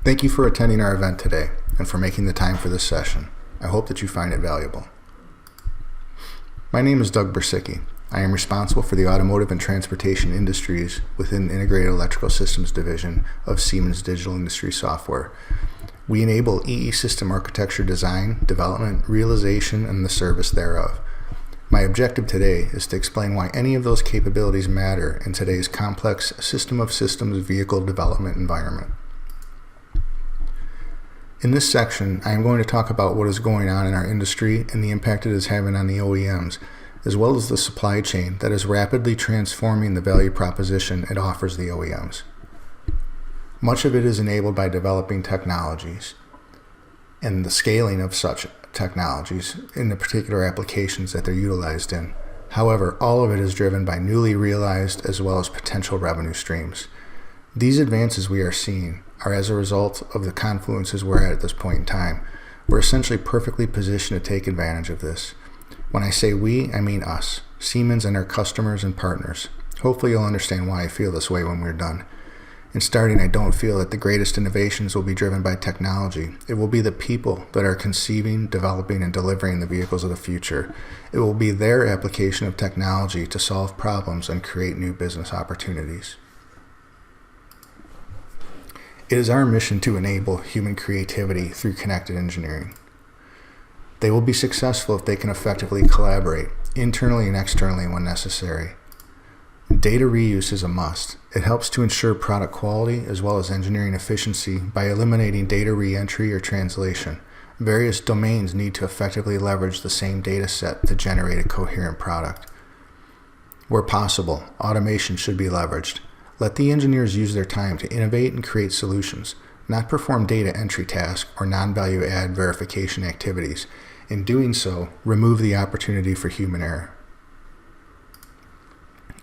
Thank you for attending our event today and for making the time for this session. I hope that you find it valuable. My name is Doug Burcicki. I am responsible for the automotive and transportation industries within the Integrated Electrical Systems Division of Siemens Digital Industry Software. We enable EE system architecture design, development, realization, and the service thereof. My objective today is to explain why any of those capabilities matter in today's complex system of systems vehicle development environment. In this section, I am going to talk about what is going on in our industry and the impact it is having on the OEMs, as well as the supply chain that is rapidly transforming the value proposition it offers the OEMs. Much of it is enabled by developing technologies and the scaling of such technologies in the particular applications that they're utilized in. However, all of it is driven by newly realized as well as potential revenue streams. These advances we are seeing are as a result of the confluences we're at this point in time. We're essentially perfectly positioned to take advantage of this. When I say we, I mean us, Siemens and our customers and partners. Hopefully you'll understand why I feel this way when we're done. In starting, I don't feel that the greatest innovations will be driven by technology. It will be the people that are conceiving, developing, and delivering the vehicles of the future. It will be their application of technology to solve problems and create new business opportunities. It is our mission to enable human creativity through connected engineering. They will be successful if they can effectively collaborate, internally and externally when necessary. Data reuse is a must. It helps to ensure product quality as well as engineering efficiency by eliminating data re-entry or translation. Various domains need to effectively leverage the same data set to generate a coherent product. Where possible, automation should be leveraged. Let the engineers use their time to innovate and create solutions, not perform data entry tasks or non-value add verification activities. In doing so, remove the opportunity for human error.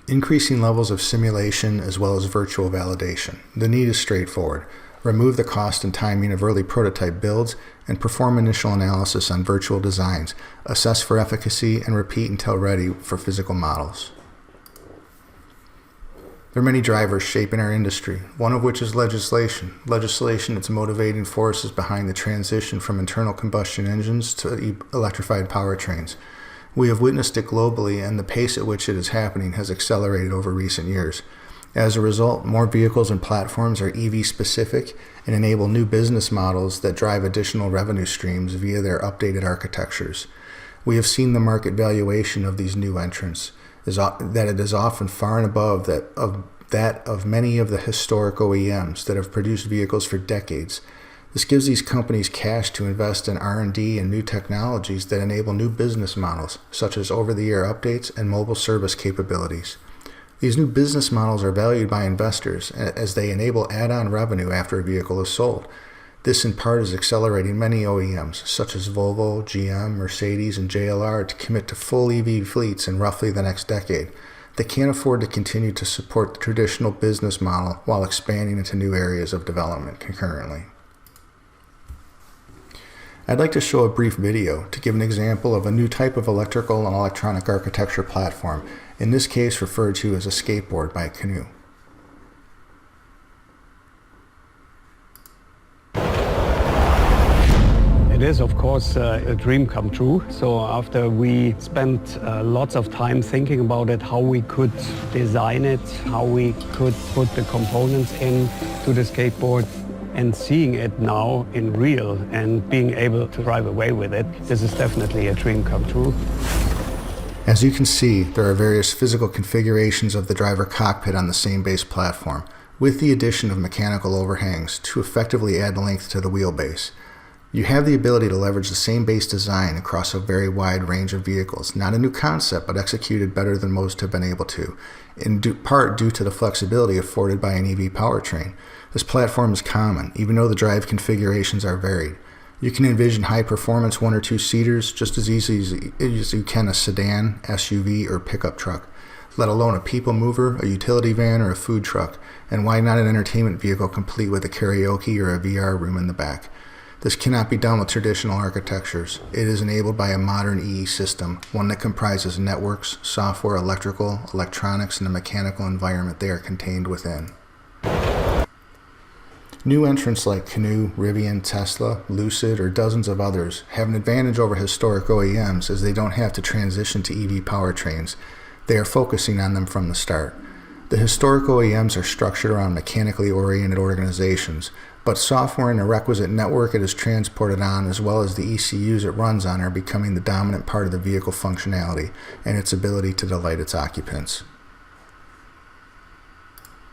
Increasing levels of simulation as well as virtual validation. The need is straightforward. Remove the cost and timing of early prototype builds and perform initial analysis on virtual designs. Assess for efficacy and repeat until ready for physical models. There are many drivers shaping our industry, one of which is legislation. Legislation that's motivating forces behind the transition from internal combustion engines to electrified powertrains. We have witnessed it globally, and the pace at which it is happening has accelerated over recent years. As a result, more vehicles and platforms are EV-specific and enable new business models that drive additional revenue streams via their updated architectures. We have seen the market valuation of these new entrants that it is often far and above that of many of the historic OEMs that have produced vehicles for decades. This gives these companies cash to invest in R&D and new technologies that enable new business models, such as over-the-air updates and mobile service capabilities. These new business models are valued by investors as they enable add-on revenue after a vehicle is sold. This in part is accelerating many OEMs, such as Volvo, GM, Mercedes, and JLR, to commit to full EV fleets in roughly the next decade. They can't afford to continue to support the traditional business model while expanding into new areas of development concurrently. I'd like to show a brief video to give an example of a new type of electrical and electronic architecture platform, in this case referred to as a skateboard by Canoe. It is, of course, a dream come true. So after we spent lots of time thinking about it, how we could design it, how we could put the components in to the skateboard, and seeing it now in real and being able to drive away with it, this is definitely a dream come true. As you can see, there are various physical configurations of the driver cockpit on the same base platform, with the addition of mechanical overhangs to effectively add length to the wheelbase. You have the ability to leverage the same base design across a very wide range of vehicles, not a new concept, but executed better than most have been able to, in part due to the flexibility afforded by an EV powertrain. This platform is common, even though the drive configurations are varied. You can envision high-performance one or two seaters just as easy as you can a sedan, SUV, or pickup truck, let alone a people mover, a utility van, or a food truck, and why not an entertainment vehicle complete with a karaoke or a VR room in the back. This cannot be done with traditional architectures. It is enabled by a modern EE system, one that comprises networks, software, electrical, electronics, and the mechanical environment they are contained within. New entrants like Canoo, Rivian, Tesla, Lucid, or dozens of others have an advantage over historic OEMs as they don't have to transition to EV powertrains. They are focusing on them from the start. The historic OEMs are structured around mechanically oriented organizations, but software and the requisite network it is transported on, as well as the ECUs it runs on, are becoming the dominant part of the vehicle functionality and its ability to delight its occupants.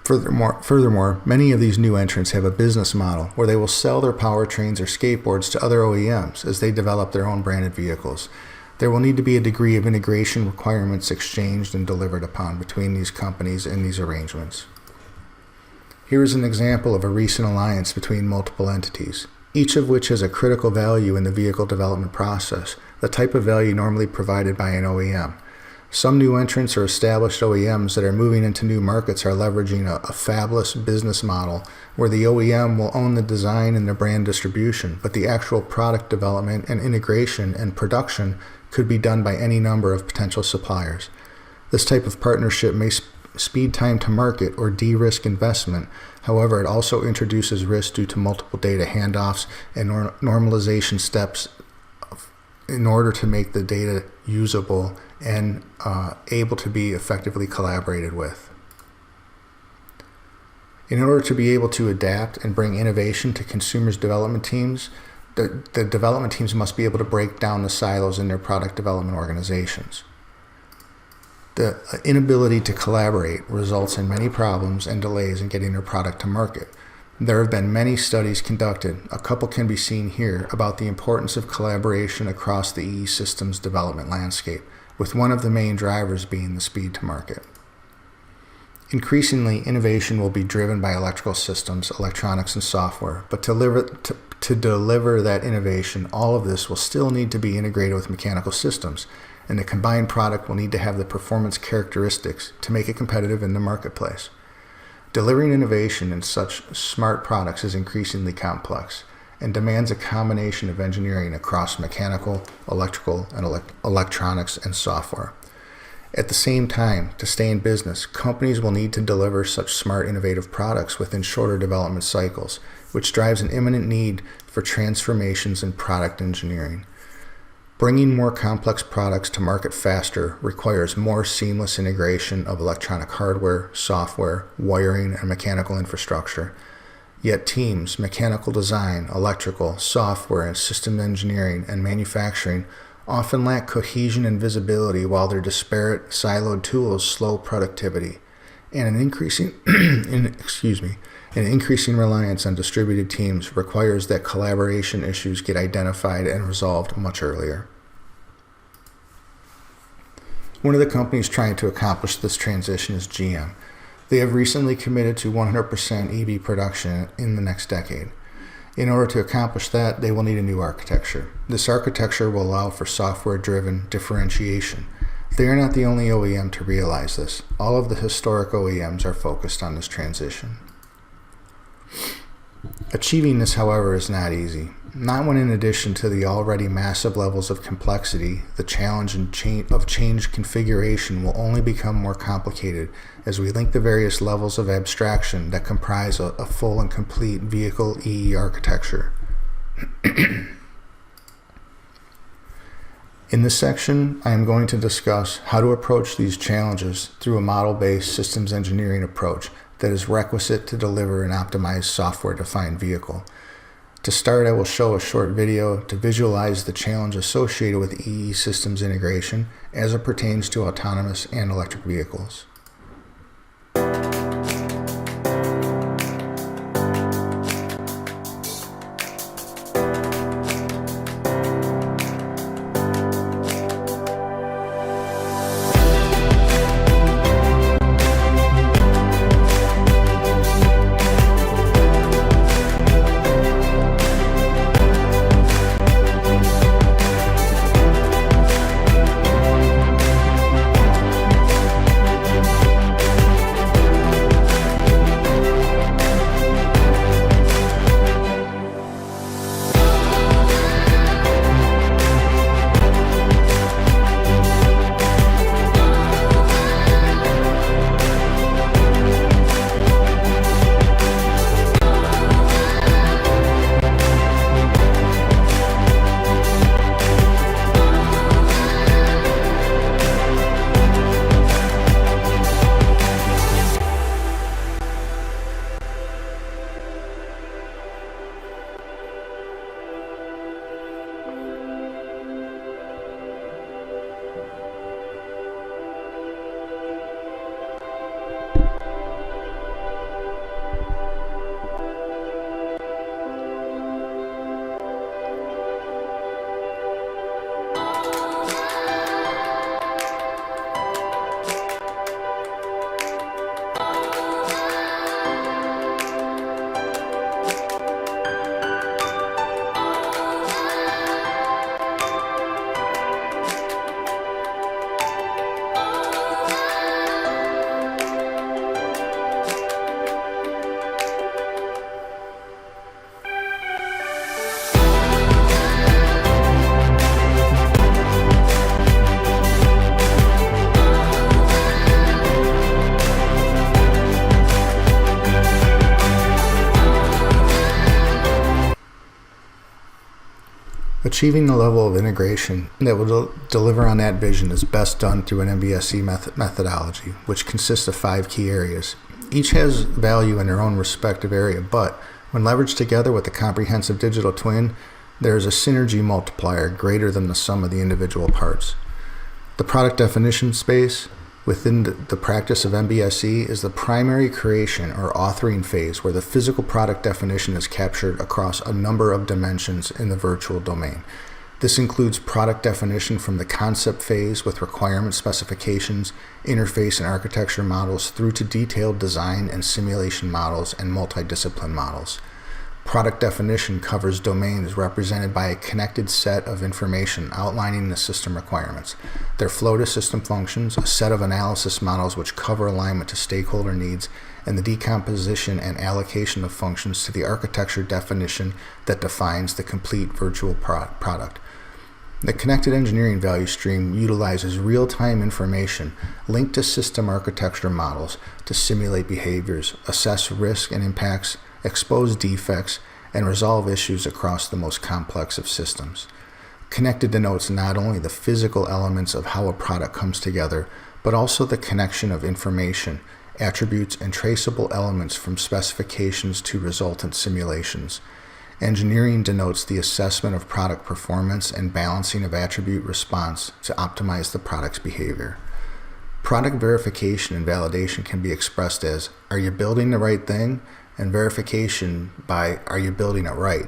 Furthermore, many of these new entrants have a business model where they will sell their powertrains or skateboards to other OEMs as they develop their own branded vehicles. There will need to be a degree of integration requirements exchanged and delivered upon between these companies in these arrangements. Here is an example of a recent alliance between multiple entities, each of which has a critical value in the vehicle development process, the type of value normally provided by an OEM. Some new entrants or established OEMs that are moving into new markets are leveraging a fabless business model where the OEM will own the design and the brand distribution, but the actual product development and integration and production could be done by any number of potential suppliers. This type of partnership may speed time to market or de-risk investment. However, it also introduces risk due to multiple data handoffs and normalization steps in order to make the data usable and able to be effectively collaborated with. In order to be able to adapt and bring innovation to consumers' development teams, the development teams must be able to break down the silos in their product development organizations. The inability to collaborate results in many problems and delays in getting their product to market. There have been many studies conducted, a couple can be seen here, about the importance of collaboration across the EE systems development landscape, with one of the main drivers being the speed to market. Increasingly, innovation will be driven by electrical systems, electronics, and software, but to deliver that innovation, all of this will still need to be integrated with mechanical systems, and the combined product will need to have the performance characteristics to make it competitive in the marketplace. Delivering innovation in such smart products is increasingly complex and demands a combination of engineering across mechanical, electrical, and electronics and software. At the same time, to stay in business, companies will need to deliver such smart, innovative products within shorter development cycles, which drives an imminent need for transformations in product engineering. Bringing more complex products to market faster requires more seamless integration of electronic hardware, software, wiring, and mechanical infrastructure. Yet teams, mechanical design, electrical, software, and system engineering and manufacturing often lack cohesion and visibility, while their disparate, siloed tools slow productivity, and an increasing reliance on distributed teams requires that collaboration issues get identified and resolved much earlier. One of the companies trying to accomplish this transition is GM. They have recently committed to 100% EV production in the next decade. In order to accomplish that, they will need a new architecture. This architecture will allow for software-driven differentiation. They are not the only OEM to realize this. All of the historic OEMs are focused on this transition. Achieving this, however, is not easy. Not when, in addition to the already massive levels of complexity, the challenge of change configuration will only become more complicated as we link the various levels of abstraction that comprise a full and complete vehicle EE architecture. In this section, I am going to discuss how to approach these challenges through a model-based systems engineering approach that is requisite to deliver an optimized software-defined vehicle. To start, I will show a short video to visualize the challenge associated with EE systems integration as it pertains to autonomous and electric vehicles. Achieving the level of integration that will deliver on that vision is best done through an MBSE methodology, which consists of 5 key areas. Each has value in their own respective area, but when leveraged together with the comprehensive digital twin, there is a synergy multiplier greater than the sum of the individual parts. The product definition space within the practice of MBSE is the primary creation or authoring phase where the physical product definition is captured across a number of dimensions in the virtual domain. This includes product definition from the concept phase with requirement specifications, interface and architecture models through to detailed design and simulation models and multidiscipline models. Product definition covers domains represented by a connected set of information outlining the system requirements, their flow to system functions, a set of analysis models which cover alignment to stakeholder needs, and the decomposition and allocation of functions to the architecture definition that defines the complete virtual product. The connected engineering value stream utilizes real-time information linked to system architecture models to simulate behaviors, assess risk and impacts, expose defects, and resolve issues across the most complex of systems. Connected denotes not only the physical elements of how a product comes together, but also the connection of information, attributes, and traceable elements from specifications to resultant simulations. Engineering denotes the assessment of product performance and balancing of attribute response to optimize the product's behavior. Product verification and validation can be expressed as, are you building the right thing? And verification by, are you building it right?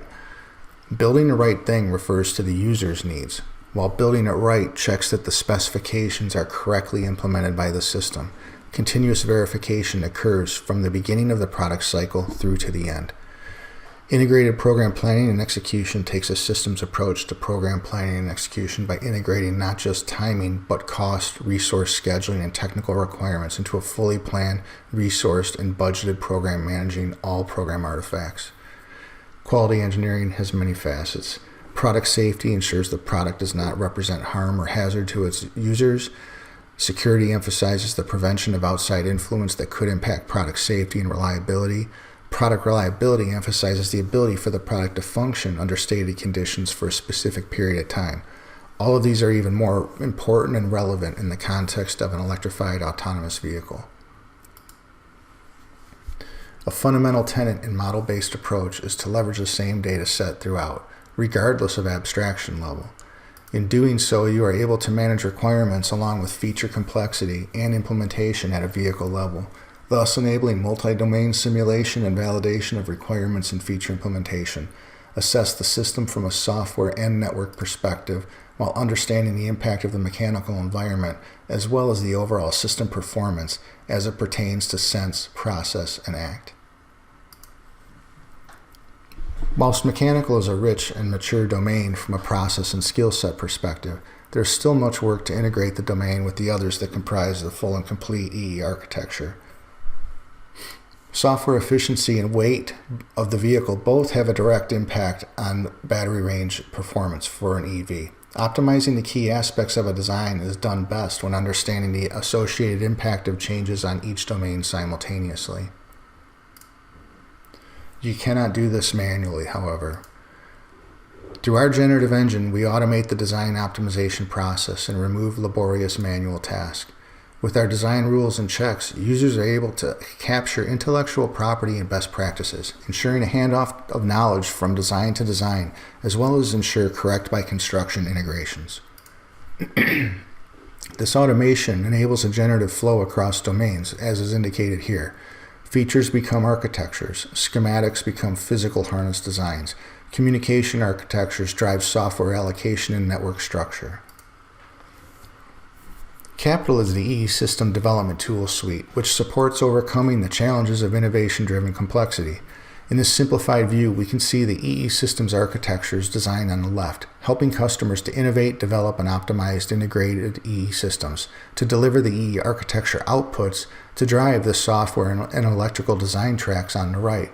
Building the right thing refers to the user's needs, while building it right checks that the specifications are correctly implemented by the system. Continuous verification occurs from the beginning of the product cycle through to the end. Integrated program planning and execution takes a systems approach to program planning and execution by integrating not just timing, but cost, resource scheduling, and technical requirements into a fully planned, resourced, and budgeted program managing all program artifacts. Quality engineering has many facets. Product safety ensures the product does not represent harm or hazard to its users. Security emphasizes the prevention of outside influence that could impact product safety and reliability. Product reliability emphasizes the ability for the product to function under stated conditions for a specific period of time. All of these are even more important and relevant in the context of an electrified autonomous vehicle. A fundamental tenet in model-based approach is to leverage the same data set throughout, regardless of abstraction level. In doing so, you are able to manage requirements along with feature complexity and implementation at a vehicle level, thus enabling multi-domain simulation and validation of requirements and feature implementation, assess the system from a software and network perspective while understanding the impact of the mechanical environment as well as the overall system performance as it pertains to sense, process, and act. Whilst mechanical is a rich and mature domain from a process and skill set perspective, there is still much work to integrate the domain with the others that comprise the full and complete EE architecture. Software efficiency and weight of the vehicle both have a direct impact on battery range performance for an EV. Optimizing the key aspects of a design is done best when understanding the associated impact of changes on each domain simultaneously. You cannot do this manually, however. Through our generative engine, we automate the design optimization process and remove laborious manual tasks. With our design rules and checks, users are able to capture intellectual property and best practices, ensuring a handoff of knowledge from design to design, as well as ensure correct by construction integrations. This automation enables a generative flow across domains, as is indicated here. Features become architectures, schematics become physical harness designs, communication architectures drive software allocation and network structure. Capital is the EE System Development Tool Suite, which supports overcoming the challenges of innovation-driven complexity. In this simplified view, we can see the EE Systems architectures design on the left, helping customers to innovate, develop, and optimize integrated EE systems, to deliver the EE architecture outputs, to drive the software and electrical design tracks on the right.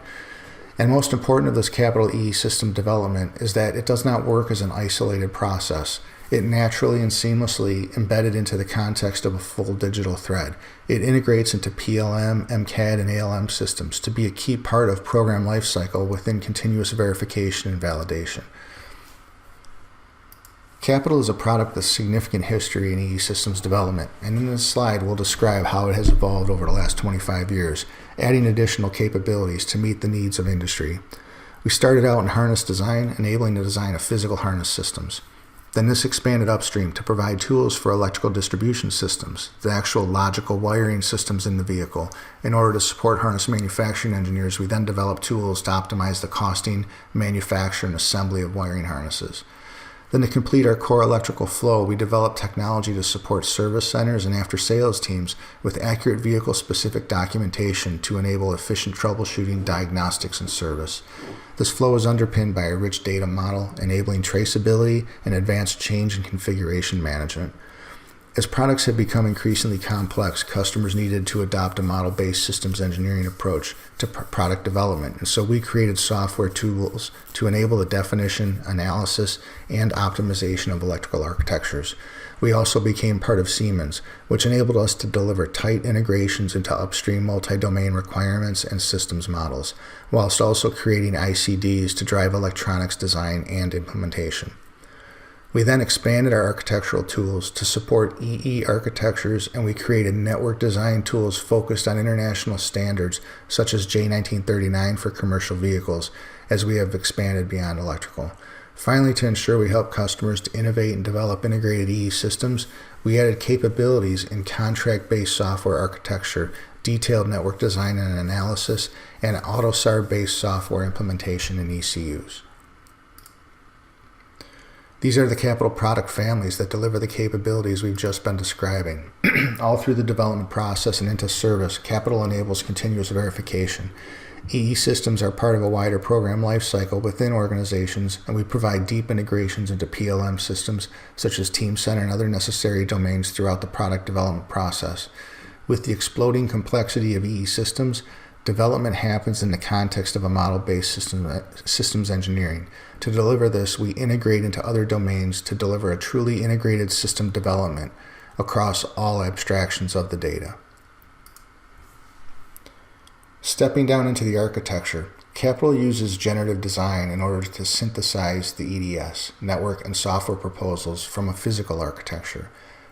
And most important of this capital EE system development is that it does not work as an isolated process. It naturally and seamlessly embedded into the context of a full digital thread. It integrates into PLM, MCAD, and ALM systems to be a key part of program lifecycle within continuous verification and validation. Capital is a product with significant history in EE systems development, and in this slide we'll describe how it has evolved over the last 25 years, adding additional capabilities to meet the needs of industry. We started out in harness design, enabling the design of physical harness systems. Then this expanded upstream to provide tools for electrical distribution systems, the actual logical wiring systems in the vehicle. In order to support harness manufacturing engineers, we then developed tools to optimize the costing, manufacture, and assembly of wiring harnesses. Then to complete our core electrical flow, we developed technology to support service centers and after-sales teams with accurate vehicle-specific documentation to enable efficient troubleshooting, diagnostics, and service. This flow is underpinned by a rich data model, enabling traceability and advanced change and configuration management. As products have become increasingly complex, customers needed to adopt a model-based systems engineering approach to product development, and so we created software tools to enable the definition, analysis, and optimization of electrical architectures. We also became part of Siemens, which enabled us to deliver tight integrations into upstream multi-domain requirements and systems models, whilst also creating ICDs to drive electronics design and implementation. We then expanded our architectural tools to support EE architectures, and we created network design tools focused on international standards such as J1939 for commercial vehicles, as we have expanded beyond electrical. Finally, to ensure we help customers to innovate and develop integrated EE systems, we added capabilities in contract-based software architecture, detailed network design and analysis, and AUTOSAR-based software implementation in ECUs. These are the capital product families that deliver the capabilities we've just been describing. All through the development process and into service, Capital enables continuous verification. EE systems are part of a wider program lifecycle within organizations, and we provide deep integrations into PLM systems such as Teamcenter and other necessary domains throughout the product development process. With the exploding complexity of EE systems, development happens in the context of a model-based systems engineering. To deliver this, we integrate into other domains to deliver a truly integrated system development across all abstractions of the data. Stepping down into the architecture, Capital uses generative design in order to synthesize the EDS, network and software proposals from a physical architecture,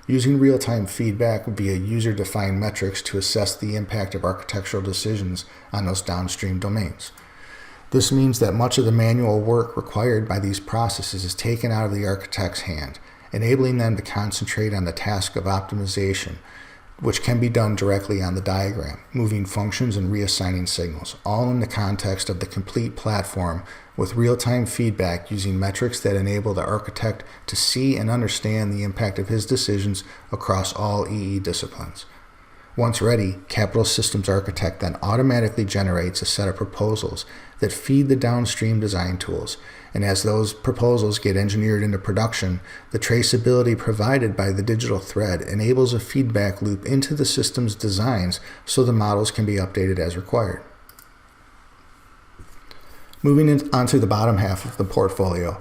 using real-time feedback via user-defined metrics to assess the impact of architectural decisions on those downstream domains. This means that much of the manual work required by these processes is taken out of the architect's hand, enabling them to concentrate on the task of optimization, which can be done directly on the diagram, moving functions and reassigning signals, all in the context of the complete platform with real-time feedback using metrics that enable the architect to see and understand the impact of his decisions across all EE disciplines. Once ready, Capital Systems Architect then automatically generates a set of proposals that feed the downstream design tools, and as those proposals get engineered into production, the traceability provided by the digital thread enables a feedback loop into the system's designs so the models can be updated as required. Moving onto the bottom half of the portfolio,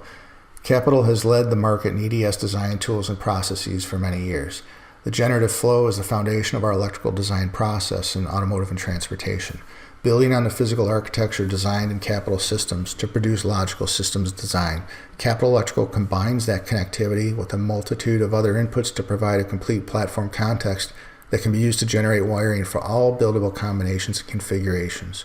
Capital has led the market in EDS design tools and processes for many years. The generative flow is the foundation of our electrical design process in automotive and transportation, building on the physical architecture designed in Capital Systems to produce logical systems design. Capital Electrical combines that connectivity with a multitude of other inputs to provide a complete platform context that can be used to generate wiring for all buildable combinations and configurations.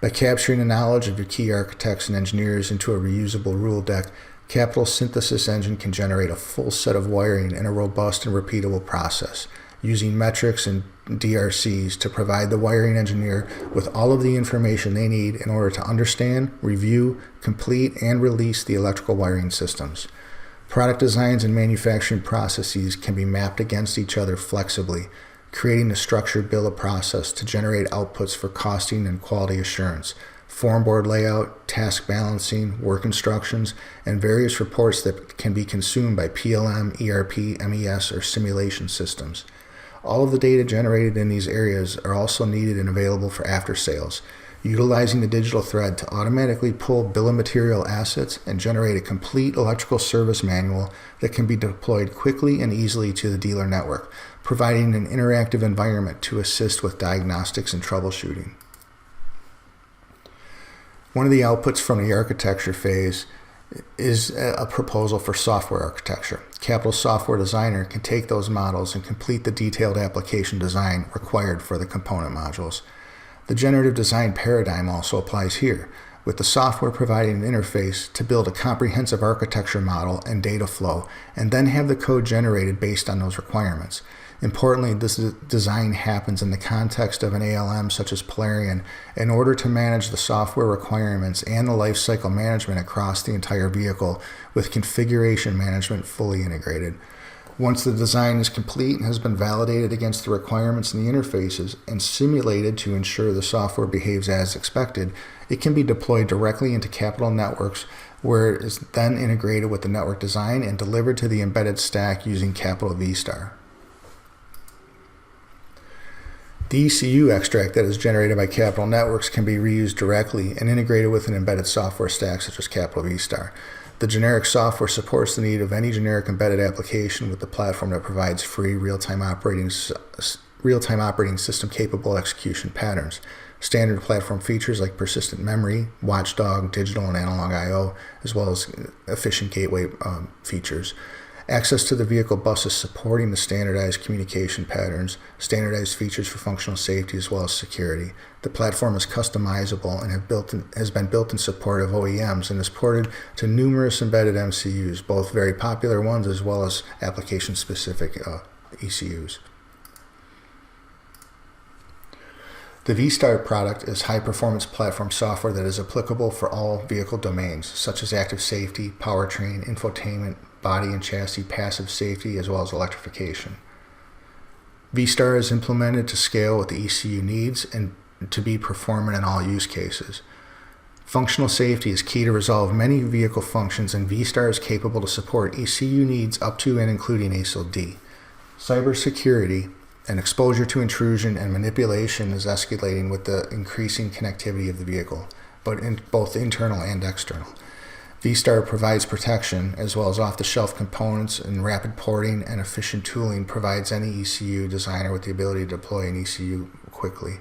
By capturing the knowledge of your key architects and engineers into a reusable rule deck, Capital Synthesis Engine can generate a full set of wiring in a robust and repeatable process, using metrics and DRCs to provide the wiring engineer with all of the information they need in order to understand, review, complete, and release the electrical wiring systems. Product designs and manufacturing processes can be mapped against each other flexibly, creating a structured bill of process to generate outputs for costing and quality assurance, form board layout, task balancing, work instructions, and various reports that can be consumed by PLM, ERP, MES, or simulation systems. All of the data generated in these areas are also needed and available for after sales, utilizing the digital thread to automatically pull bill of material assets and generate a complete electrical service manual that can be deployed quickly and easily to the dealer network, providing an interactive environment to assist with diagnostics and troubleshooting. One of the outputs from the architecture phase is a proposal for software architecture. Capital Software Designer can take those models and complete the detailed application design required for the component modules. The generative design paradigm also applies here, with the software providing an interface to build a comprehensive architecture model and data flow, and then have the code generated based on those requirements. Importantly, this design happens in the context of an ALM such as Polarion in order to manage the software requirements and the lifecycle management across the entire vehicle, with configuration management fully integrated. Once the design is complete and has been validated against the requirements in the interfaces and simulated to ensure the software behaves as expected, it can be deployed directly into Capital Networks, where it is then integrated with the network design and delivered to the embedded stack using Capital vStar. The ECU extract that is generated by Capital Networks can be reused directly and integrated with an embedded software stack such as Capital vStar. The generic software supports the need of any generic embedded application with the platform that provides free real-time operating system capable execution patterns. Standard platform features like persistent memory, watchdog, digital and analog I/O, as well as efficient gateway features. Access to the vehicle buses supporting the standardized communication patterns, standardized features for functional safety as well as security. The platform is customizable and has been built in support of OEMs and is ported to numerous embedded MCUs, both very popular ones as well as application-specific ECUs. The vStar product is high-performance platform software that is applicable for all vehicle domains, such as active safety, powertrain, infotainment, body and chassis passive safety, as well as electrification. vStar is implemented to scale what the ECU needs and to be performant in all use cases. Functional safety is key to resolve many vehicle functions, and vStar is capable to support ECU needs up to and including ASIL D. Cybersecurity and exposure to intrusion and manipulation is escalating with the increasing connectivity of the vehicle, but in both internal and external. vStar provides protection as well as off-the-shelf components, and rapid porting and efficient tooling provides any ECU designer with the ability to deploy an ECU quickly.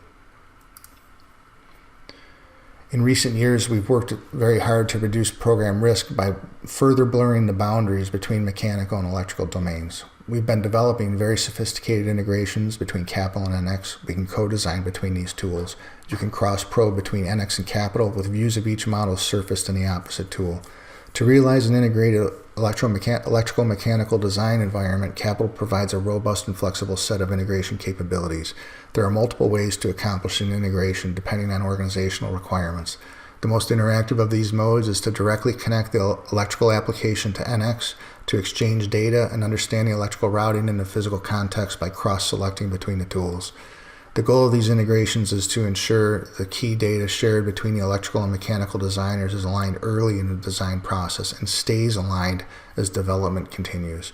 In recent years, we've worked very hard to reduce program risk by further blurring the boundaries between mechanical and electrical domains. We've been developing very sophisticated integrations between Capital and NX. We can co-design between these tools. You can cross-probe between NX and Capital with views of each model surfaced in the opposite tool. To realize an integrated electrical mechanical design environment, Capital provides a robust and flexible set of integration capabilities. There are multiple ways to accomplish an integration depending on organizational requirements. The most interactive of these modes is to directly connect the electrical application to NX to exchange data and understand the electrical routing in the physical context by cross-selecting between the tools. The goal of these integrations is to ensure the key data shared between the electrical and mechanical designers is aligned early in the design process and stays aligned as development continues.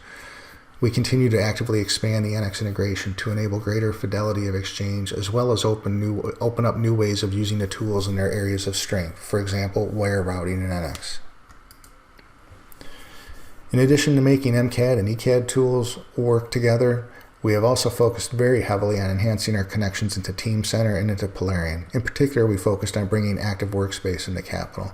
We continue to actively expand the NX integration to enable greater fidelity of exchange, as well as open up new ways of using the tools in their areas of strength, for example, wire routing in NX. In addition to making MCAD and ECAD tools work together, we have also focused very heavily on enhancing our connections into Teamcenter and into Polarion. In particular, we focused on bringing Active Workspace into Capital.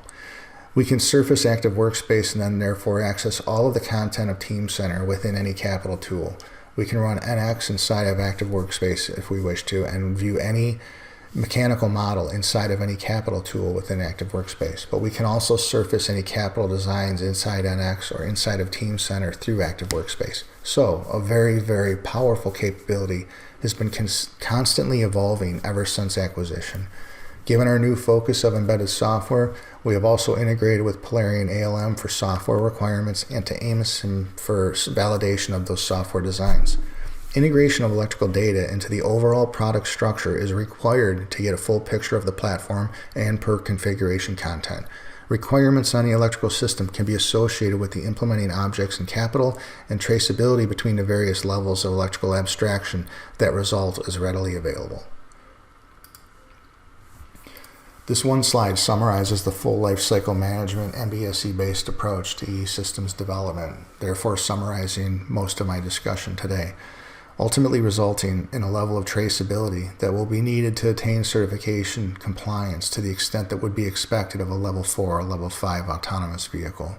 We can surface Active Workspace and then therefore access all of the content of Teamcenter within any Capital tool. We can run NX inside of Active Workspace if we wish to, and view any mechanical model inside of any Capital tool within Active Workspace. But we can also surface any Capital designs inside NX or inside of Teamcenter through Active Workspace. So a very, very powerful capability has been constantly evolving ever since acquisition. Given our new focus of embedded software, we have also integrated with Polarion ALM for software requirements and to AMSIM for validation of those software designs. Integration of electrical data into the overall product structure is required to get a full picture of the platform and per configuration content. Requirements on the electrical system can be associated with the implementing objects in Capital, and traceability between the various levels of electrical abstraction that result is readily available. This one slide summarizes the full lifecycle management MBSE-based approach to E-systems development, therefore summarizing most of my discussion today, ultimately resulting in a level of traceability that will be needed to attain certification compliance to the extent that would be expected of a Level 4 or Level 5 autonomous vehicle.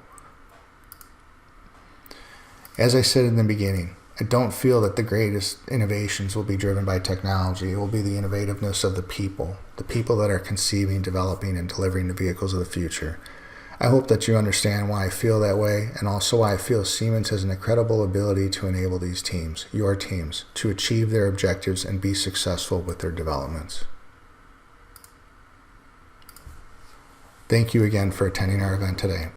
As I said in the beginning, I don't feel that the greatest innovations will be driven by technology. It will be the innovativeness of the people that are conceiving, developing, and delivering the vehicles of the future. I hope that you understand why I feel that way, and also why I feel Siemens has an incredible ability to enable these teams, your teams, to achieve their objectives and be successful with their developments. Thank you again for attending our event today.